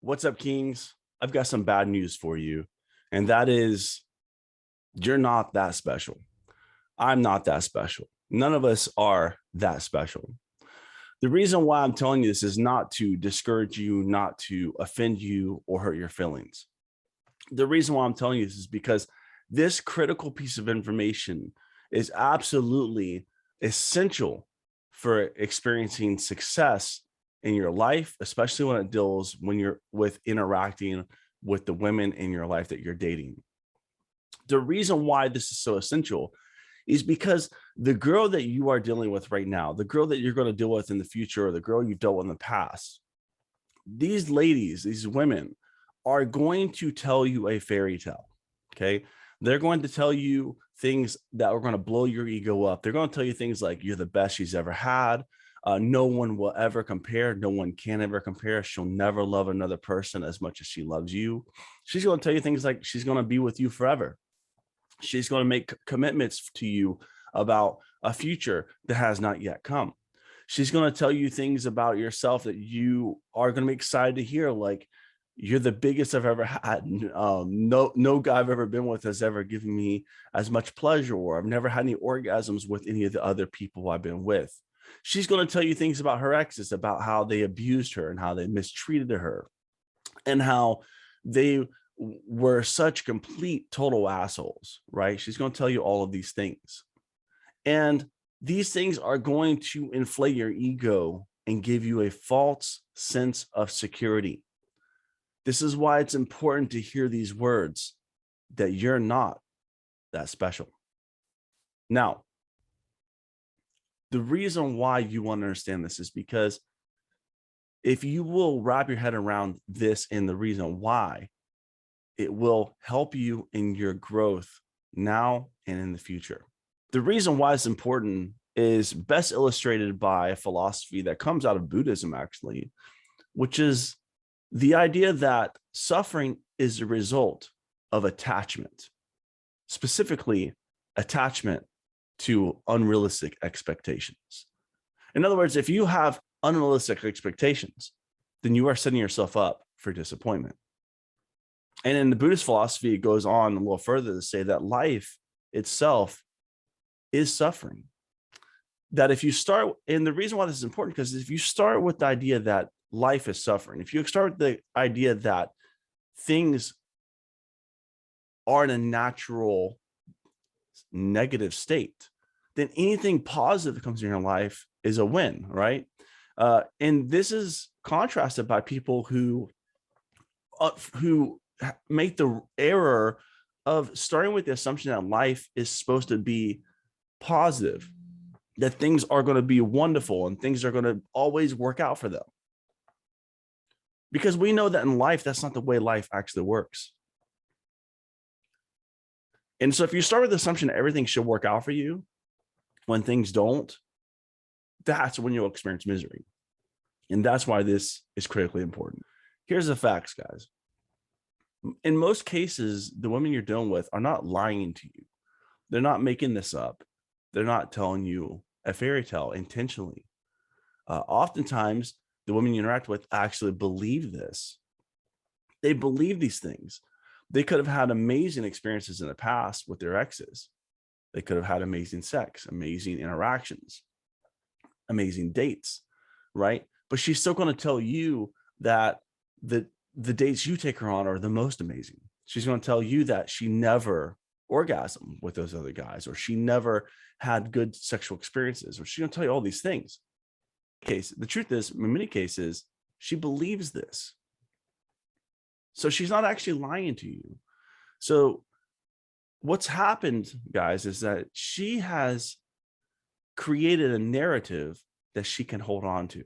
What's up, Kings? I've got some bad news for you, and that is you're not that special. I'm not that special. None of us are that special. The reason why I'm telling you this is not to discourage you, not to offend you, or hurt your feelings. The reason why I'm telling you this is because this critical piece of information is absolutely essential for experiencing success in your life, especially when you're with interacting with the women in your life that you're dating. The reason why this is so essential is because the girl that you are dealing with right now, the girl that you're going to deal with in the future, or the girl you've dealt with in the past, these ladies, these women are going to tell you a fairy tale. Okay. They're going to tell you things that are going to blow your ego up. They're going to tell you things like you're the best she's ever had. No one will ever compare. No one can ever compare. She'll never love another person as much as she loves you. She's going to tell you things like she's going to be with you forever. She's going to make commitments to you about a future that has not yet come. She's going to tell you things about yourself that you are going to be excited to hear, like you're the biggest I've ever had. No guy I've ever been with has ever given me as much pleasure, or I've never had any orgasms with any of the other people I've been with. She's going to tell you things about her exes, about how they abused her and how they mistreated her and how they were such complete total assholes, right? She's going to tell you all of these things. And these things are going to inflate your ego and give you a false sense of security. This is why it's important to hear these words that you're not that special. Now, the reason why you want to understand this is because if you will wrap your head around this and the reason why, it will help you in your growth now and in the future. The reason why it's important is best illustrated by a philosophy that comes out of Buddhism, actually, which is the idea that suffering is a result of attachment, specifically attachment to unrealistic expectations. In other words, if you have unrealistic expectations, then you are setting yourself up for disappointment. And in the Buddhist philosophy, it goes on a little further to say that life itself is suffering. That if you start, and the reason why this is important, because if you start with the idea that life is suffering, if you start with the idea that things are in a natural negative state, then anything positive that comes in your life is a win, right? And this is contrasted by people who make the error of starting with the assumption that life is supposed to be positive, that things are going to be wonderful and things are going to always work out for them. Because we know that in life, that's not the way life actually works. And so if you start with the assumption that everything should work out for you, when things don't, that's when you'll experience misery. And that's why this is critically important. Here's the facts, guys. In most cases, the women you're dealing with are not lying to you. They're not making this up. They're not telling you a fairy tale intentionally. Oftentimes, the women you interact with actually believe this. They believe these things. They could have had amazing experiences in the past with their exes. They could have had amazing sex, amazing interactions, amazing dates, right? But she's still going to tell you that the dates you take her on are the most amazing. She's going to tell you that she never orgasmed with those other guys, or she never had good sexual experiences, or she's going to tell you all these things. The truth is, in many cases, she believes this. So she's not actually lying to you. So what's happened, guys, is that she has created a narrative that she can hold on to.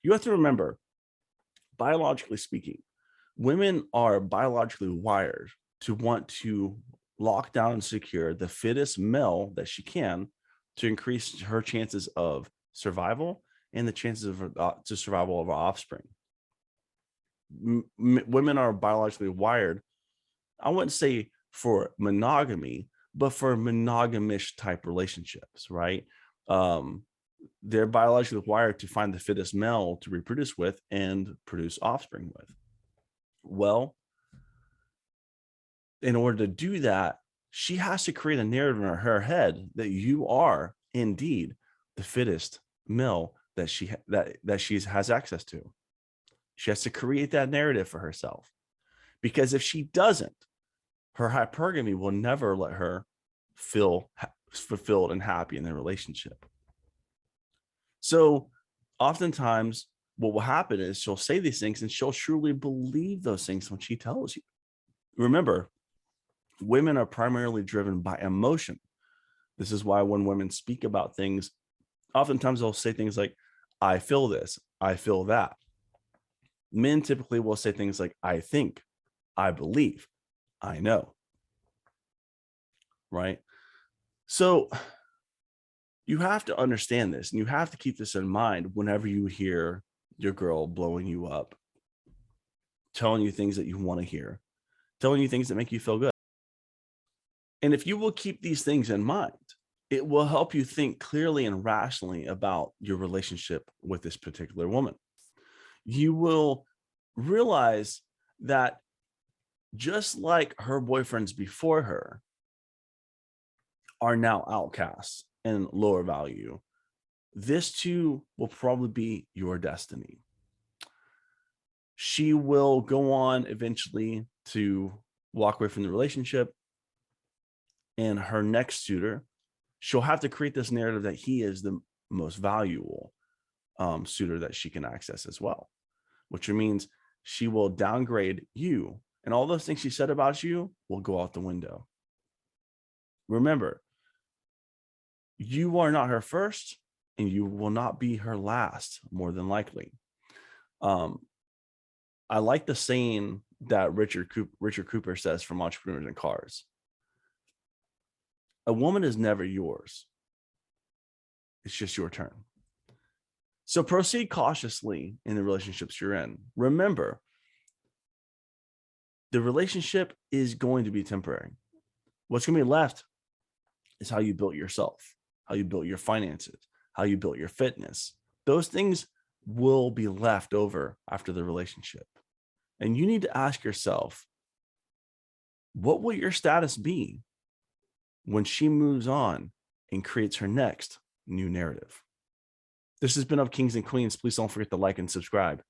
You have to remember, biologically speaking, women are biologically wired to want to lock down and secure the fittest male that she can to increase her chances of survival and the chances of survival of her offspring. Women are biologically wired, I wouldn't say for monogamy, but for monogamish type relationships, right? They're biologically wired to find the fittest male to reproduce with and produce offspring with. Well, in order to do that, she has to create a narrative in her head that you are indeed the fittest male that she has access to. She has to create that narrative for herself, because if she doesn't, her hypergamy will never let her feel fulfilled and happy in their relationship. So oftentimes what will happen is she'll say these things and she'll truly believe those things when she tells you. Remember, women are primarily driven by emotion. This is why when women speak about things, oftentimes they'll say things like, I feel this, I feel that. Men typically will say things like, I think, I believe, I know. Right? So you have to understand this, and you have to keep this in mind whenever you hear your girl blowing you up, telling you things that you want to hear, telling you things that make you feel good. And if you will keep these things in mind, it will help you think clearly and rationally about your relationship with this particular woman. You will realize that just like her boyfriends before her are now outcasts and lower value, this too will probably be your destiny. She will go on eventually to walk away from the relationship, and her next suitor, she'll have to create this narrative that he is the most valuable suitor that she can access as well, which means she will downgrade you, and all those things she said about you will go out the window. Remember, you are not her first, and you will not be her last, more than likely. I like the saying that Richard Cooper says from Entrepreneurs in Cars. A woman is never yours. It's just your turn. So proceed cautiously in the relationships you're in. Remember, the relationship is going to be temporary. What's going to be left is how you built yourself, how you built your finances, how you built your fitness. Those things will be left over after the relationship. And you need to ask yourself, what will your status be when she moves on and creates her next new narrative? This has been Of Kings and Queens. Please don't forget to like and subscribe.